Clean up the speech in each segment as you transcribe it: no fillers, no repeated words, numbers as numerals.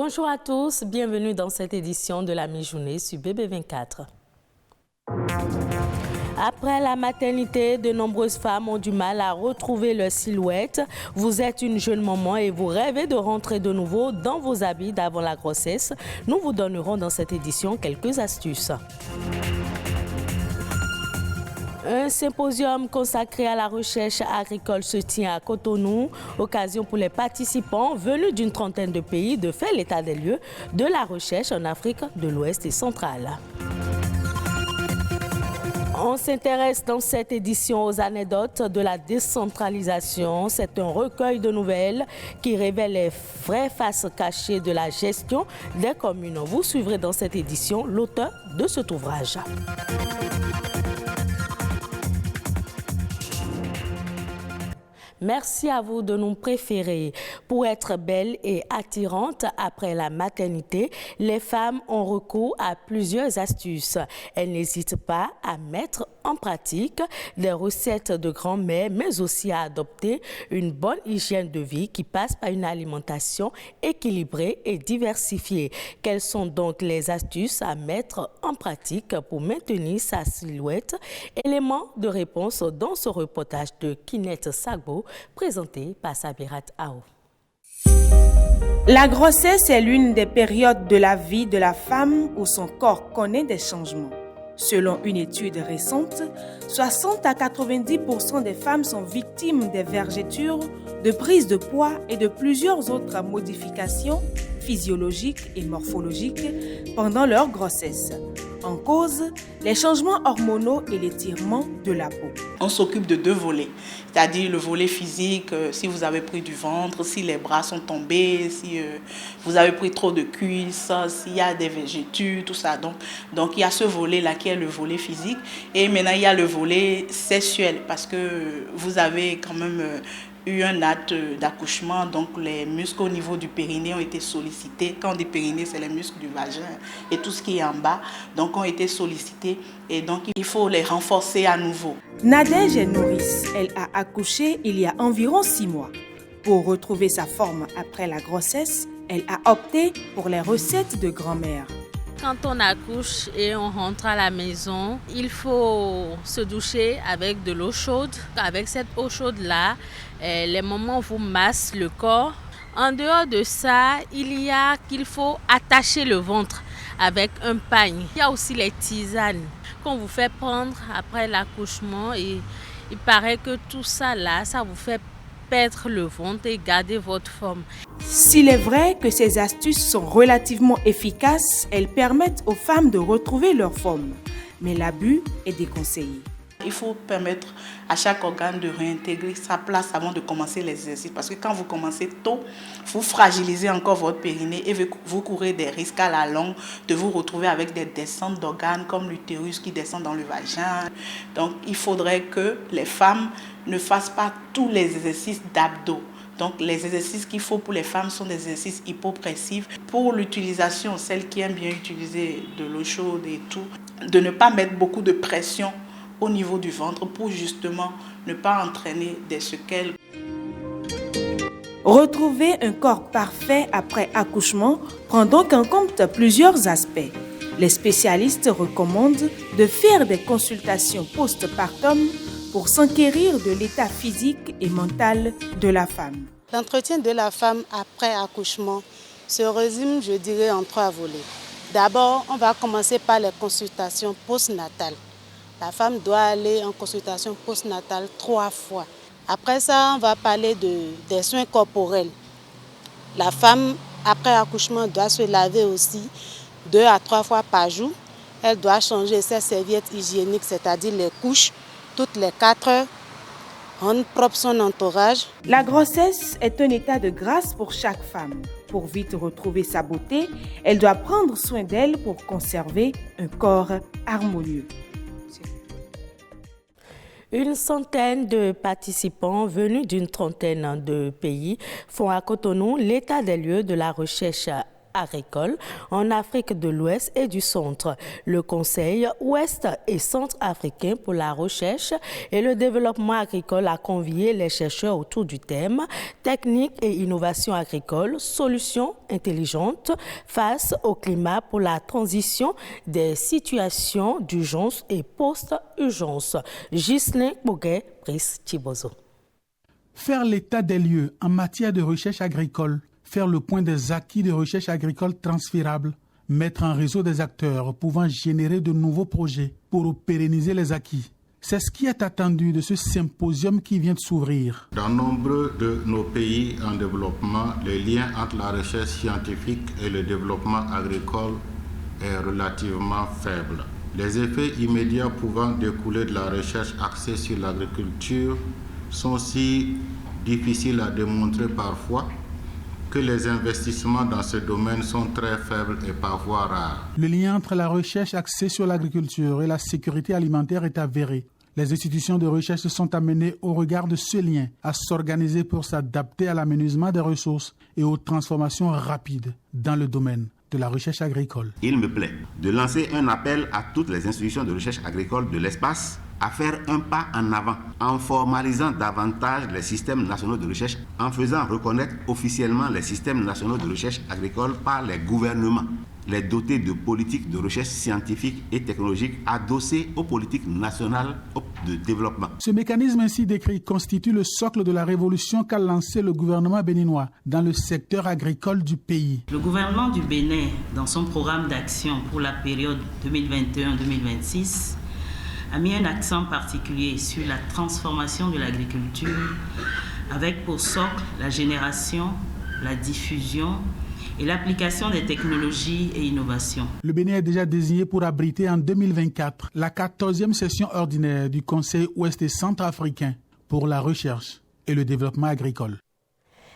Bonjour à tous, bienvenue dans cette édition de la mi-journée sur BB24. Après la maternité, de nombreuses femmes ont du mal à retrouver leur silhouette. Vous êtes une jeune maman et vous rêvez de rentrer de nouveau dans vos habits d'avant la grossesse. Nous vous donnerons dans cette édition quelques astuces. Un symposium consacré à la recherche agricole se tient à Cotonou. Occasion pour les participants venus d'une trentaine de pays de faire l'état des lieux de la recherche en Afrique de l'Ouest et centrale. On s'intéresse dans cette édition aux anecdotes de la décentralisation. C'est un recueil de nouvelles qui révèle les vraies faces cachées de la gestion des communes. Vous suivrez dans cette édition l'auteur de cet ouvrage. Merci à vous de nous préférer. Pour être belle et attirante après la maternité, les femmes ont recours à plusieurs astuces. Elles n'hésitent pas à mettre en pratique des recettes de grand-mère, mais aussi à adopter une bonne hygiène de vie qui passe par une alimentation équilibrée et diversifiée. Quelles sont donc les astuces à mettre en pratique pour maintenir sa silhouette? Élément de réponse dans ce reportage de Kinette Sagbo, présenté par Sabirat Ao. La grossesse est l'une des périodes de la vie de la femme où son corps connaît des changements. Selon une étude récente, 60 à 90% des femmes sont victimes des vergetures, de prise de poids et de plusieurs autres modifications physiologiques et morphologiques pendant leur grossesse. En cause, les changements hormonaux et l'étirement de la peau. On s'occupe de deux volets, c'est-à-dire le volet physique, si vous avez pris du ventre, si les bras sont tombés, si vous avez pris trop de cuisses, s'il y a des vergetures, tout ça. Donc il y a ce volet-là qui est le volet physique. Et maintenant, il y a le volet sexuel parce que vous avez quand même eu un acte d'accouchement, donc les muscles au niveau du périnée ont été sollicités. Quand on dit périnée, c'est les muscles du vagin et tout ce qui est en bas, donc ont été sollicités et donc il faut les renforcer à nouveau. Nadège est nourrice. Elle a accouché il y a environ 6 mois. Pour retrouver sa forme après la grossesse, elle a opté pour les recettes de grand-mère. Quand on accouche et on rentre à la maison, il faut se doucher avec de l'eau chaude. Avec cette eau chaude-là, les mamans vous massent le corps. En dehors de ça, qu'il faut attacher le ventre avec un pagne. Il y a aussi les tisanes qu'on vous fait prendre après l'accouchement. Et il paraît que tout ça là, ça vous fait perdre le ventre et garder votre forme. S'il est vrai que ces astuces sont relativement efficaces, elles permettent aux femmes de retrouver leur forme. Mais l'abus est déconseillé. Il faut permettre à chaque organe de réintégrer sa place avant de commencer l'exercice. Parce que quand vous commencez tôt, vous fragilisez encore votre périnée et vous courez des risques à la longue de vous retrouver avec des descentes d'organes comme l'utérus qui descend dans le vagin. Donc il faudrait que les femmes ne fassent pas tous les exercices d'abdos. Donc les exercices qu'il faut pour les femmes sont des exercices hypopressifs. Pour l'utilisation, celles qui aiment bien utiliser de l'eau chaude et tout, de ne pas mettre beaucoup de pression au niveau du ventre pour justement ne pas entraîner des séquelles. Retrouver un corps parfait après accouchement prend donc en compte plusieurs aspects. Les spécialistes recommandent de faire des consultations post-partum pour s'enquérir de l'état physique et mental de la femme. L'entretien de la femme après accouchement se résume, je dirais, en 3 volets. D'abord, on va commencer par les consultations postnatales. La femme doit aller en consultation postnatale 3 fois. Après ça, on va parler des soins corporels. La femme, après accouchement, doit se laver aussi 2 à 3 fois par jour. Elle doit changer ses serviettes hygiéniques, c'est-à-dire les couches, toutes les 4 heures, rendre propre son entourage. La grossesse est un état de grâce pour chaque femme. Pour vite retrouver sa beauté, elle doit prendre soin d'elle pour conserver un corps harmonieux. Une centaine de participants venus d'une trentaine de pays font à Cotonou l'état des lieux de la recherche agricole en Afrique de l'Ouest et du Centre. Le Conseil Ouest et Centre-Africain pour la recherche et le développement agricole a convié les chercheurs autour du thème « Techniques et innovations agricoles, solutions intelligentes face au climat pour la transition des situations d'urgence et post-urgence ». Ghislain Boguet, Brice Thibozo. Faire l'état des lieux en matière de recherche agricole, faire le point des acquis de recherche agricole transférables, mettre en réseau des acteurs pouvant générer de nouveaux projets pour pérenniser les acquis. C'est ce qui est attendu de ce symposium qui vient de s'ouvrir. Dans nombre de nos pays en développement, le lien entre la recherche scientifique et le développement agricole est relativement faible. Les effets immédiats pouvant découler de la recherche axée sur l'agriculture sont si difficiles à démontrer parfois que les investissements dans ce domaine sont très faibles et parfois rares. Le lien entre la recherche axée sur l'agriculture et la sécurité alimentaire est avéré. Les institutions de recherche sont amenées au regard de ce lien à s'organiser pour s'adapter à l'amenuisement des ressources et aux transformations rapides dans le domaine de la recherche agricole. Il me plaît de lancer un appel à toutes les institutions de recherche agricole de l'espace à faire un pas en avant en formalisant davantage les systèmes nationaux de recherche, en faisant reconnaître officiellement les systèmes nationaux de recherche agricole par les gouvernements, les dotés de politiques de recherche scientifique et technologique adossées aux politiques nationales de développement. Ce mécanisme ainsi décrit constitue le socle de la révolution qu'a lancé le gouvernement béninois dans le secteur agricole du pays. Le gouvernement du Bénin, dans son programme d'action pour la période 2021-2026, a mis un accent particulier sur la transformation de l'agriculture avec pour socle la génération, la diffusion et l'application des technologies et innovations. Le Bénin est déjà désigné pour abriter en 2024 la 14e session ordinaire du Conseil Ouest et Centrafricain pour la recherche et le développement agricole.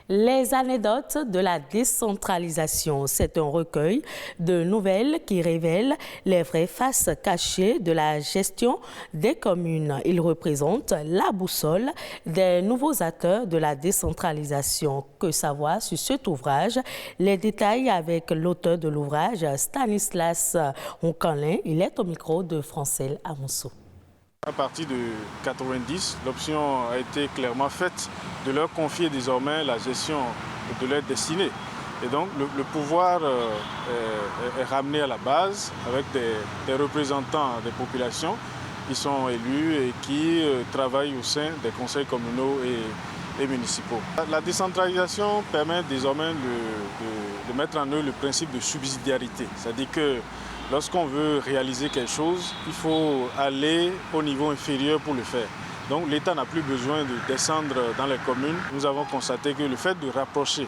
Les anecdotes de la décentralisation, c'est un recueil de nouvelles qui révèlent les vraies faces cachées de la gestion des communes. Il représente la boussole des nouveaux acteurs de la décentralisation. Que savoir sur cet ouvrage? Les détails avec l'auteur de l'ouvrage, Stanislas Oncanlin. Il est au micro de Francel Amoussou. À partir de 90, l'option a été clairement faite de leur confier désormais la gestion de leur destinée. Et donc le pouvoir est ramené à la base avec des représentants des populations qui sont élus et qui travaillent au sein des conseils communaux et municipaux. La décentralisation permet désormais de mettre en œuvre le principe de subsidiarité, c'est-à-dire que lorsqu'on veut réaliser quelque chose, il faut aller au niveau inférieur pour le faire. Donc l'État n'a plus besoin de descendre dans les communes. Nous avons constaté que le fait de rapprocher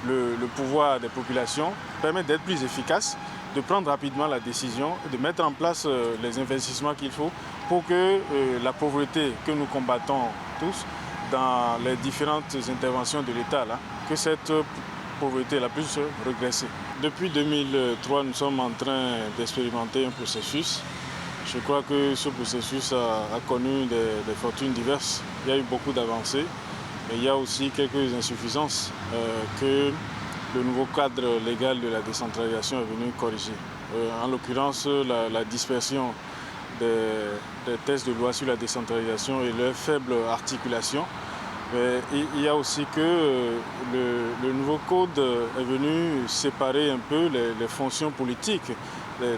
le pouvoir des populations permet d'être plus efficace, de prendre rapidement la décision et de mettre en place les investissements qu'il faut pour que la pauvreté que nous combattons tous dans les différentes interventions de l'État, que cette pauvreté la plus régressée. Depuis 2003, nous sommes en train d'expérimenter un processus. Je crois que ce processus a connu des fortunes diverses. Il y a eu beaucoup d'avancées, mais il y a aussi quelques insuffisances que le nouveau cadre légal de la décentralisation est venu corriger. En l'occurrence, la dispersion des textes de loi sur la décentralisation et leur faible articulation. Mais il y a aussi que le nouveau code est venu séparer un peu les fonctions politiques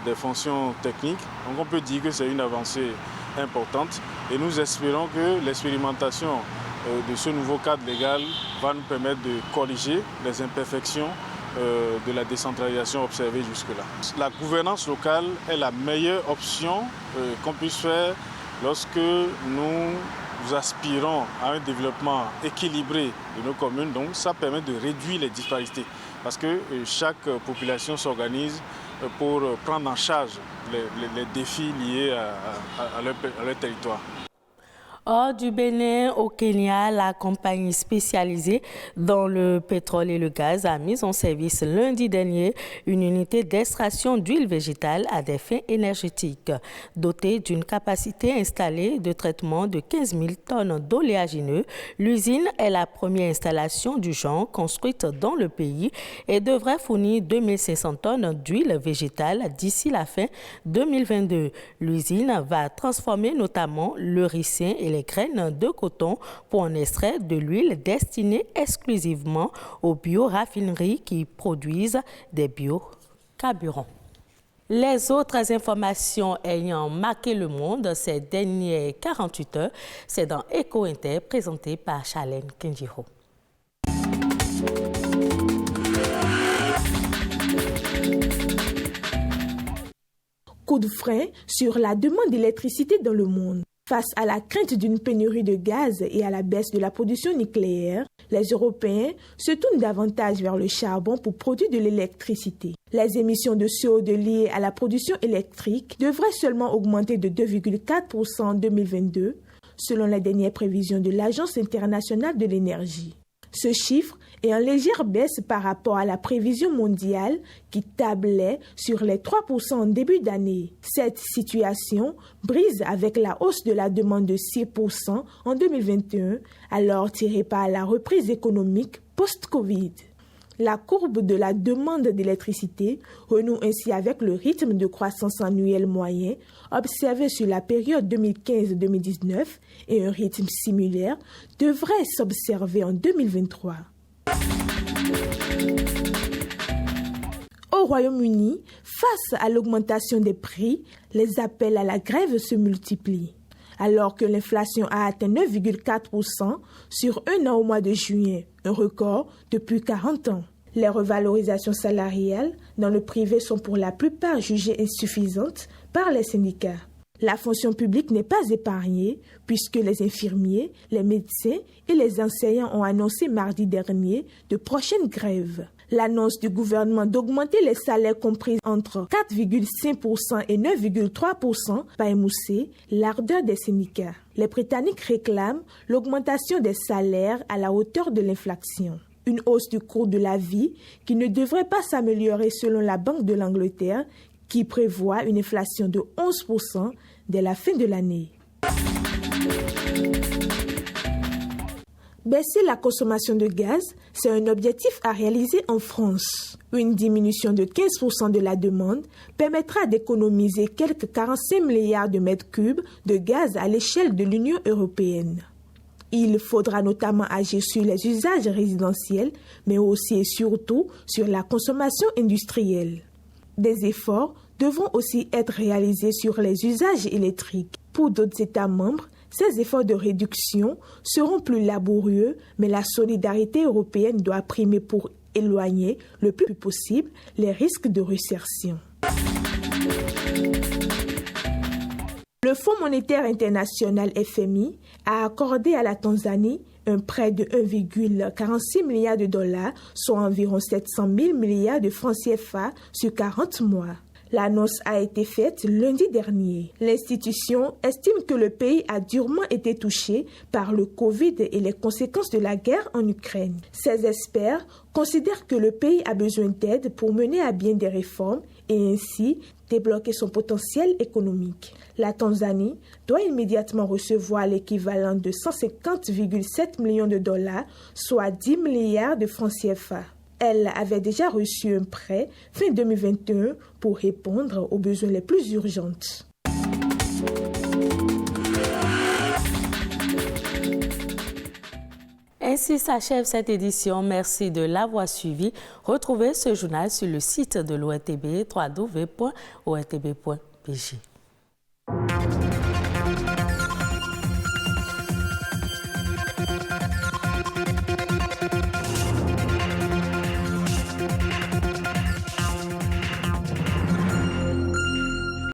des fonctions techniques. Donc on peut dire que c'est une avancée importante et nous espérons que l'expérimentation de ce nouveau cadre légal va nous permettre de corriger les imperfections de la décentralisation observée jusque-là. La gouvernance locale est la meilleure option qu'on puisse faire lorsque nous aspirons à un développement équilibré de nos communes. Donc ça permet de réduire les disparités parce que chaque population s'organise pour prendre en charge les défis liés à leur territoire. Hors du Bénin, au Kenya, la compagnie spécialisée dans le pétrole et le gaz a mis en service lundi dernier une unité d'extraction d'huile végétale à des fins énergétiques. Dotée d'une capacité installée de traitement de 15 000 tonnes d'oléagineux, l'usine est la première installation du genre construite dans le pays et devrait fournir 2500 tonnes d'huile végétale d'ici la fin 2022. L'usine va transformer notamment le ricin et les graines de coton pour en extraire de l'huile destinée exclusivement aux bioraffineries qui produisent des biocarburants. Les autres informations ayant marqué le monde ces dernières 48 heures, c'est dans Eco Inter présenté par Charlène Kenjiro. Coup de frein sur la demande d'électricité dans le monde. Face à la crainte d'une pénurie de gaz et à la baisse de la production nucléaire, les Européens se tournent davantage vers le charbon pour produire de l'électricité. Les émissions de CO2 liées à la production électrique devraient seulement augmenter de 2,4% en 2022, selon les dernières prévisions de l'Agence internationale de l'énergie. Ce chiffre est en légère baisse par rapport à la prévision mondiale qui tablait sur les 3% en début d'année. Cette situation brise avec la hausse de la demande de 6% en 2021, alors tirée par la reprise économique post-Covid. La courbe de la demande d'électricité renoue ainsi avec le rythme de croissance annuel moyen observé sur la période 2015-2019 et un rythme similaire devrait s'observer en 2023. Au Royaume-Uni, face à l'augmentation des prix, les appels à la grève se multiplient. Alors que l'inflation a atteint 9,4% sur un an au mois de juin, un record depuis 40 ans. Les revalorisations salariales dans le privé sont pour la plupart jugées insuffisantes par les syndicats. La fonction publique n'est pas épargnée puisque les infirmiers, les médecins et les enseignants ont annoncé mardi dernier de prochaines grèves. L'annonce du gouvernement d'augmenter les salaires compris entre 4,5% et 9,3% va émousser l'ardeur des syndicats. Les Britanniques réclament l'augmentation des salaires à la hauteur de l'inflation. Une hausse du coût de la vie qui ne devrait pas s'améliorer selon la Banque de l'Angleterre qui prévoit une inflation de 11% dès la fin de l'année. Baisser la consommation de gaz, c'est un objectif à réaliser en France. Une diminution de 15% de la demande permettra d'économiser quelques 45 milliards de mètres cubes de gaz à l'échelle de l'Union européenne. Il faudra notamment agir sur les usages résidentiels, mais aussi et surtout sur la consommation industrielle. Des efforts devront aussi être réalisés sur les usages électriques. Pour d'autres États membres, ces efforts de réduction seront plus laborieux, mais la solidarité européenne doit primer pour éloigner le plus possible les risques de récession. Le Fonds monétaire international FMI a accordé à la Tanzanie un prêt de 1,46 milliard de dollars, soit environ 700 000 milliards de francs CFA sur 40 mois. L'annonce a été faite lundi dernier. L'institution estime que le pays a durement été touché par le Covid et les conséquences de la guerre en Ukraine. Ces experts considèrent que le pays a besoin d'aide pour mener à bien des réformes et ainsi débloquer son potentiel économique. La Tanzanie doit immédiatement recevoir l'équivalent de 150,7 millions de dollars, soit 10 milliards de francs CFA. Elle avait déjà reçu un prêt fin 2021 pour répondre aux besoins les plus urgents. Ainsi s'achève cette édition. Merci de l'avoir suivi. Retrouvez ce journal sur le site de l'ORTB, www.ortb.pg.